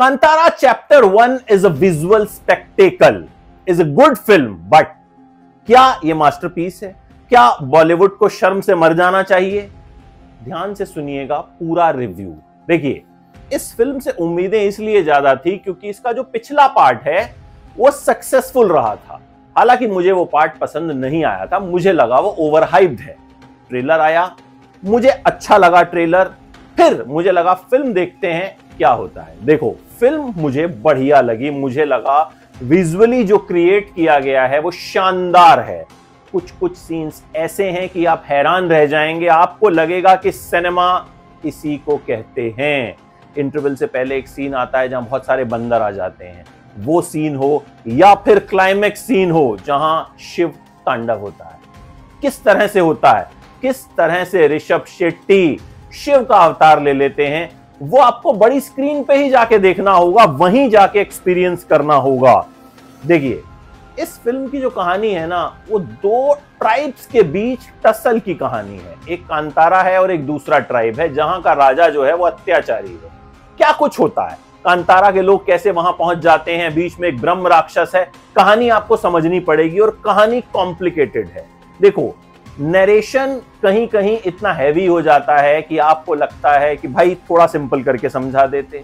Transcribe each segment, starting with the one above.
Kantara chapter 1 is a visual spectacle, is a good film, but क्या यह masterpiece है? क्या बॉलीवुड को शर्म से मर जाना चाहिए? ध्यान से सुनिएगा पूरा रिव्यू। देखिए, इस फिल्म से उम्मीदें इसलिए ज्यादा थी क्योंकि इसका जो पिछला पार्ट है वो सक्सेसफुल रहा था। हालांकि मुझे वो पार्ट पसंद नहीं आया था, मुझे लगा वो ओवरहाइप्ड है। ट्रेलर आया, मुझे अच्छा लगा ट्रेलर, फिर मुझे लगा फिल्म देखते हैं क्या होता है। देखो, फिल्म मुझे बढ़िया लगी, मुझे लगा विजुअली जो क्रिएट किया गया है वो शानदार है। कुछ कुछ सीन्स ऐसे हैं कि आप हैरान रह जाएंगे, आपको लगेगा कि सिनेमा इसी को कहते हैं। इंटरवल से पहले एक सीन आता है जहां बहुत सारे बंदर आ जाते हैं, वो सीन हो या फिर क्लाइमेक्स सीन हो जहां शिव तांडव होता है। किस तरह से होता है, किस तरह से ऋषभ शेट्टी शिव का अवतार ले लेते हैं, वो आपको बड़ी स्क्रीन पे ही जाके देखना होगा, वहीं जाके एक्सपीरियंस करना होगा। देखिए, इस फिल्म की जो कहानी है ना, वो दो ट्राइब्स के बीच टसल की कहानी है। एक कांतारा है और एक दूसरा ट्राइब है जहां का राजा जो है वो अत्याचारी है। क्या कुछ होता है, कांतारा के लोग कैसे वहां पहुंच जाते हैं, बीच में एक ब्रह्म राक्षस है, कहानी आपको समझनी पड़ेगी और कहानी कॉम्प्लिकेटेड है। देखो, नरेशन कहीं कहीं इतना हैवी हो जाता है कि आपको लगता है कि भाई थोड़ा सिंपल करके समझा देते।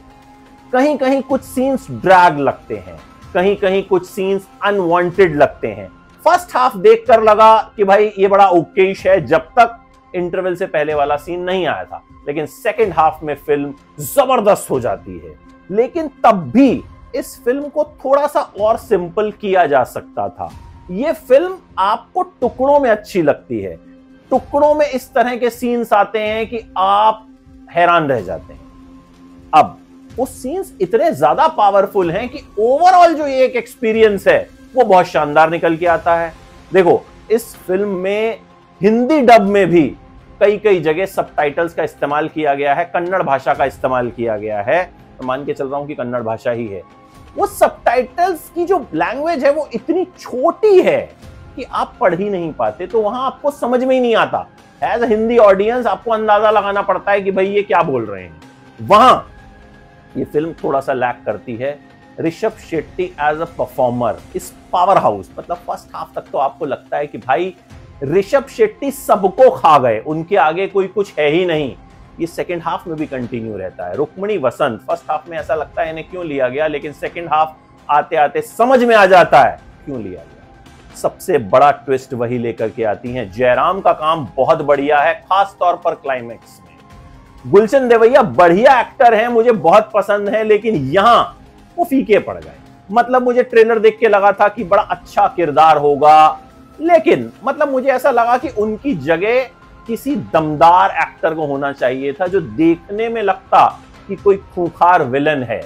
कहीं कहीं कुछ सीन्स ड्रैग लगते हैं, कहीं कहीं कुछ सीन्स अनवांटेड लगते हैं। फर्स्ट हाफ देखकर लगा कि भाई ये बड़ा ओकेश है, जब तक इंटरवल से पहले वाला सीन नहीं आया था। लेकिन सेकंड हाफ में फिल्म जबरदस्त हो जाती है। लेकिन तब भी इस फिल्म को थोड़ा सा और सिंपल किया जा सकता था। यह फिल्म आपको टुकड़ों में अच्छी लगती है, टुकड़ों में इस तरह के सीन्स आते हैं कि आप हैरान रह जाते हैं। अब वो सीन्स इतने ज्यादा पावरफुल हैं कि ओवरऑल जो ये एक एक्सपीरियंस है वो बहुत शानदार निकल के आता है। देखो, इस फिल्म में हिंदी डब में भी कई कई जगह सबटाइटल्स का इस्तेमाल किया गया है, कन्नड़ भाषा का इस्तेमाल किया गया है। मैं मान के चल रहा हूं कि कन्नड़ भाषा ही है। वो सबटाइटल्स की जो लैंग्वेज है वो इतनी छोटी है कि आप पढ़ ही नहीं पाते, तो वहां आपको समझ में ही नहीं आता। एज अ हिंदी ऑडियंस आपको अंदाजा लगाना पड़ता है कि भाई ये क्या बोल रहे हैं। वहां ये फिल्म थोड़ा सा लैक करती है। Rishabh Shetty as a performer is powerhouse, मतलब फर्स्ट हाफ तक तो आपको लगता है कि भाई ऋषभ शेट्टी सबको खा गए, उनके आगे कोई कुछ है ही नहीं। ये सेकंड हाफ में भी कंटिन्यू रहता है। रुक्मिणी वसंत, फर्स्ट हाफ में ऐसा लगता है इन्हें क्यों लिया गया, लेकिन सेकंड हाफ आते आते समझ में आ जाता है क्यों लिया गया। सबसे बड़ा ट्विस्ट वही लेकर के आती हैं। जयराम का काम बहुत बढ़िया है, खास तौर पर क्लाइमेक्स में। गुलशन देवैया बढ़िया एक्टर हैं, मुझे बहुत पसंद है, लेकिन यहां वो फीके पड़ गए। मतलब मुझे ट्रेलर देख के लगा था कि बड़ा अच्छा किरदार होगा, लेकिन मतलब मुझे ऐसा लगा कि उनकी जगह किसी दमदार एक्टर को होना चाहिए था, जो देखने में लगता कि कोई खूंखार विलन है।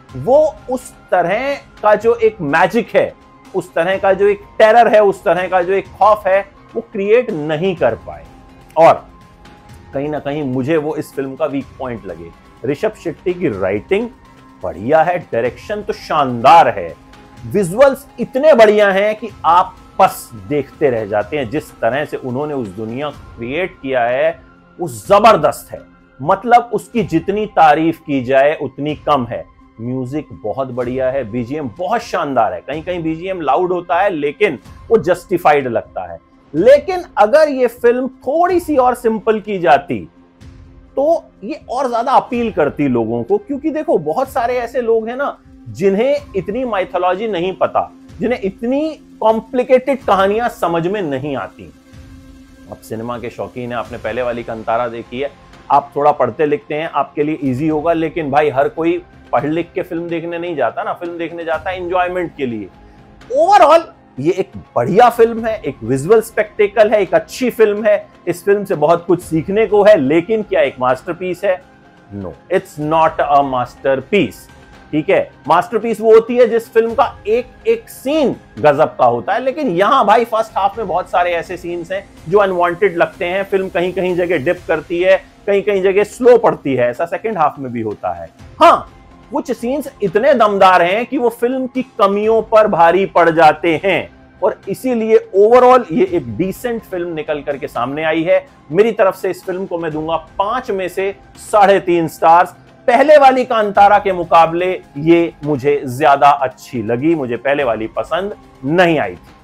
वो उस तरह का जो एक मैजिक है, उस तरह का जो एक टेरर है, उस तरह का जो एक खौफ है, वो क्रिएट नहीं कर पाए। और कहीं ना कहीं मुझे वो इस फिल्म का वीक पॉइंट लगे। ऋषभ शेट्टी की राइटिंग बढ़िया है, डायरेक्शन तो शानदार है, विजुअल्स इतने बढ़िया हैं कि आप बस देखते रह जाते हैं। जिस तरह से उन्होंने उस दुनिया को क्रिएट किया है वो जबरदस्त है। मतलब उसकी जितनी तारीफ की जाए उतनी कम है। म्यूजिक बहुत बढ़िया है, बीजीएम बहुत शानदार है। कहीं कहीं बीजीएम लाउड होता है लेकिन वो जस्टिफाइड लगता है। लेकिन अगर ये फिल्म थोड़ी सी और सिंपल की जाती तो ये और ज्यादा अपील करती लोगों को, क्योंकि देखो बहुत सारे ऐसे लोग हैं ना जिन्हें इतनी माइथोलॉजी नहीं पता, जिन्हें इतनी कॉम्प्लिकेटेड कहानियां समझ में नहीं आती। आप सिनेमा के शौकीन हैं, आपने पहले वाली कांतारा देखी है, आप थोड़ा पढ़ते लिखते हैं, आपके लिए इजी होगा। लेकिन भाई हर कोई पढ़ लिख के फिल्म देखने नहीं जाता ना, फिल्म देखने जाता है एंजॉयमेंट के लिए। ओवरऑल ये एक बढ़िया फिल्म है, एक विजुअल स्पेक्टेकल है, एक अच्छी फिल्म है। इस फिल्म से बहुत कुछ सीखने को है, लेकिन क्या एक मास्टरपीस है? No, it's not a masterpiece. ठीक है, मास्टरपीस वो होती है जिस फिल्म का एक एक सीन गजब का होता है। लेकिन यहां भाई फर्स्ट हाफ में बहुत सारे ऐसे सीन्स हैं जो अनवांटेड लगते हैं। फिल्म कहीं कहीं जगह डिप करती है, कहीं कहीं जगह स्लो पड़ती है। ऐसा सेकंड हाफ में भी होता है। हाँ, कुछ सीन्स इतने दमदार हैं कि वो फिल्म की कमियों पर भारी पड़ जाते हैं, और इसीलिए ओवरऑल ये एक डिसेंट फिल्म निकल करके सामने आई है। मेरी तरफ से इस फिल्म को मैं दूंगा 5 में से 3.5 स्टार्स। पहले वाली कांतारा के मुकाबले ये मुझे ज्यादा अच्छी लगी, मुझे पहले वाली पसंद नहीं आई थी।